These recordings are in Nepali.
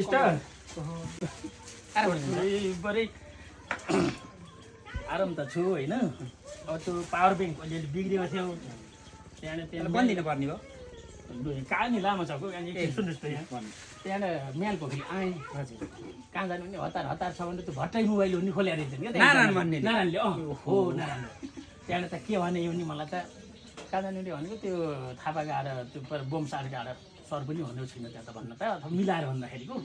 स्टार बरै आराम त छु होइन। अब त्यो पावर ब्याङ्क अलिअलि बिग्रिएको थियो त्यहाँबाट बनिदिनु पर्ने हो। कहाँ नि लामो छ सुन्नुहोस् त यहाँ त्यहाँबाट म्याल पोखरी आएँ। हजुर कहाँ जानु भने हतार हतार छ भने त्यो भट्टै मोबाइल हुने खोल्या रहेछ नि क्या नारायण भन्ने नारायणले हो नारायण त्यहाँबाट त के भने यो नि मलाई त कहाँ जानु भनेको त्यो थापाको आएर त्यो बोम सारको आएर सर पनि भनेको छैन त्यहाँ त भन्न त अथवा मिलाएर भन्दाखेरिको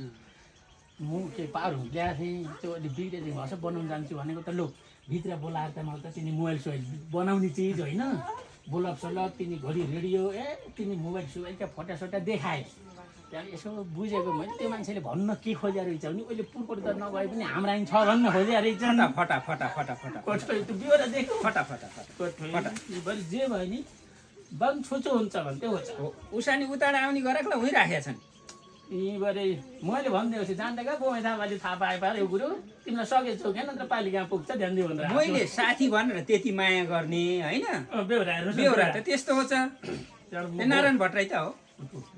म के पावर हुन ल्याएको थिएँ त्यो अलिक बिग्रेको भएछ बनाउनु जान्छु भनेको त लु भित्र बोलाएर त मलाई त तिनी मोबाइल सोबाइल बनाउने चिज होइन बल्ब सल्ब तिनी घडी रेडियो तिनी मोबाइल सोबाइलका फोटासोटा देखाए। त्यहाँदेखि यसो बुझेको मैले त्यो मान्छेले भन्न के खोजेर रहेछ भने अहिले पुर्कोट त नभए पनि हाम्रा छ भन्न खोजेर रहेछ फटा फटा फटा फटा त्यो बिहोरा देख्यो फटा फटा फटा बरु जे भयो नि बन छुचो हुन्छ भने त्यो हुन्छ उसानी उताड आउने गरेकोलाई उहीँ छन् यहीँबारे मैले भनिदिएको छु जान्दै क्या बोमै थापाले थाहा पाए पाएर यो कुरो तिमीलाई सकेछौ क्या नत्र पालि कहाँ पुग्छ ध्यान दियो भनेर मैले साथी भनेर त्यति माया गर्ने होइन बेहोरा त त्यस्तो हो नारायण भट्टराई त हो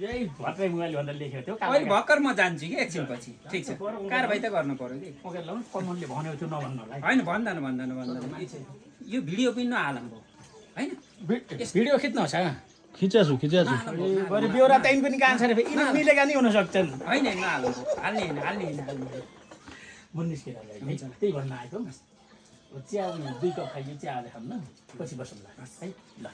यही भट्टराई मोबाइल भनेर लेखेको थियो अहिले भर्खर म जान्छु कि एकछिनपछि ठिक छ कारबाही त गर्नु पर्यो कि कमलले भनेको थियो नभन्नलाई होइन भन्दैन यो भिडियो पनि नहालौँ भयो होइन भिडियो खिच्नु छ खिचाछु बरु बेहोरा टाइम पनि कहाँ छ रे यिनी मिलेका नि हुन सक्छन् होइन नहालौँ हाल्ने म निस्केर त्यही भन्न आएको चिया 2 कप खाइयो चिया आज खान्न पछि बसौँला है ल